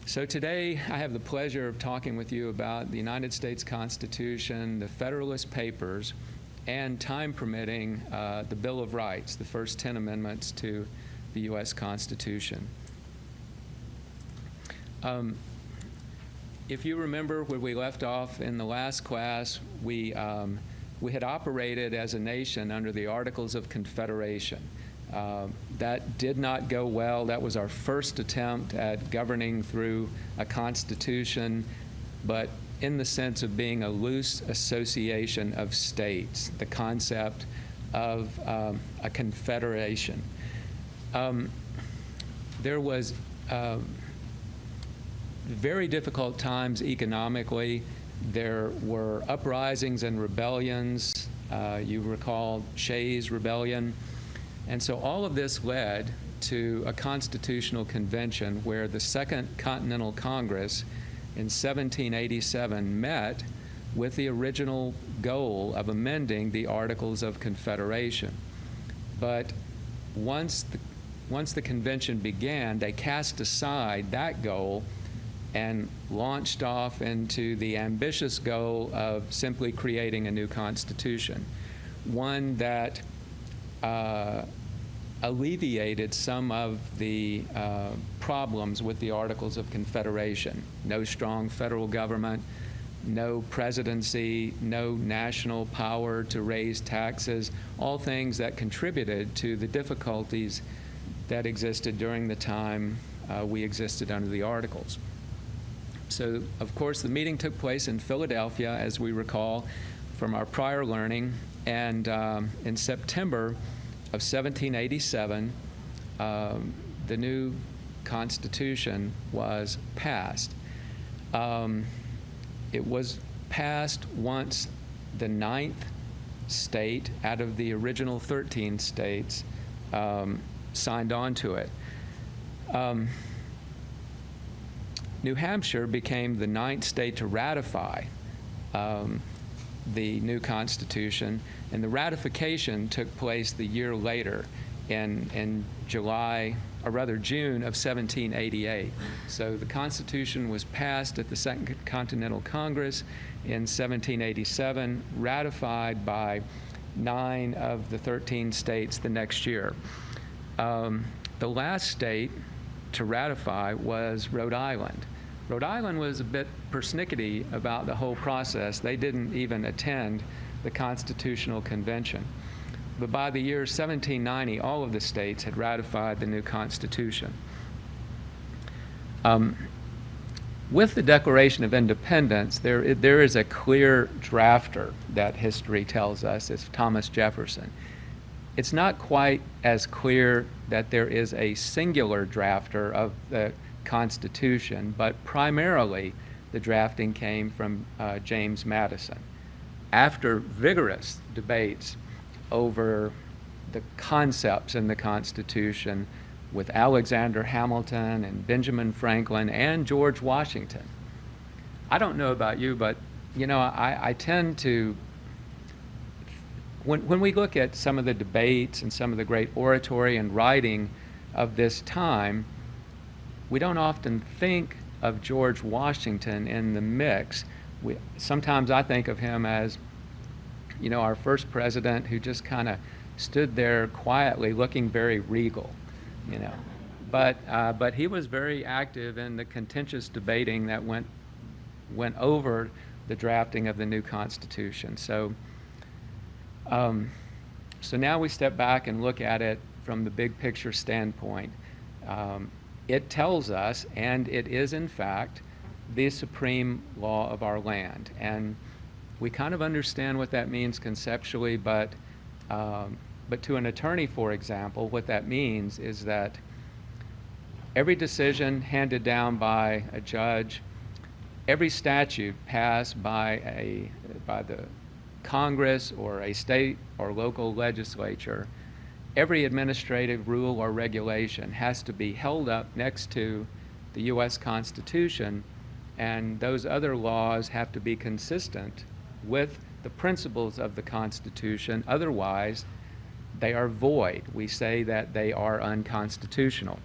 So today I have the pleasure of talking with you about the United States Constitution, the Federalist Papers, and, time permitting, the Bill of Rights, the first 10 amendments to the U.S. Constitution. If you remember where we left off in the last class, we had operated as a nation under the Articles of Confederation. That did not go well. That was our first attempt at governing through a constitution, but in the sense of being a loose association of states, the concept of a confederation. There was very difficult times economically. There were uprisings and rebellions. You recall Shays' Rebellion. And so all of this led to a constitutional convention where the Second Continental Congress in 1787 met with the original goal of amending the Articles of Confederation. But once the convention began, they cast aside that goal and launched off into the ambitious goal of simply creating a new constitution, one that alleviated some of the problems with the Articles of Confederation. No strong federal government, no presidency, no national power to raise taxes, all things that contributed to the difficulties that existed during the time we existed under the Articles. So, of course, the meeting took place in Philadelphia, as we recall from our prior learning, and in September of 1787, the new Constitution was passed. It was passed once the 9th state out of the original 13 states signed on to it. New Hampshire became the 9th state to ratify the new Constitution, and the ratification took place the year later in June of 1788. So the Constitution was passed at the Second Continental Congress in 1787, ratified by 9 of the 13 states the next year. The last state to ratify was Rhode Island. Rhode Island was a bit persnickety about the whole process. They didn't even attend the Constitutional Convention. But by the year 1790, all of the states had ratified the new Constitution. With the Declaration of Independence, there is a clear drafter that history tells us. It's Thomas Jefferson. It's not quite as clear that there is a singular drafter of the Constitution, but primarily the drafting came from James Madison. After vigorous debates over the concepts in the Constitution with Alexander Hamilton and Benjamin Franklin and George Washington. I don't know about you, but you know, I tend to, when we look at some of the debates and some of the great oratory and writing of this time, we don't often think of George Washington in the mix. Sometimes I think of him as, you know, our first president who just kind of stood there quietly looking very regal, you know. But he was very active in the contentious debating that went over the drafting of the new Constitution. So now we step back and look at it from the big picture standpoint. It tells us, and it is in fact, the supreme law of our land. And we kind of understand what that means conceptually, but to an attorney, for example, what that means is that every decision handed down by a judge, every statute passed by the Congress or a state or local legislature, every administrative rule or regulation has to be held up next to the U.S. Constitution, and those other laws have to be consistent with the principles of the Constitution. Otherwise, they are void. We say that they are unconstitutional.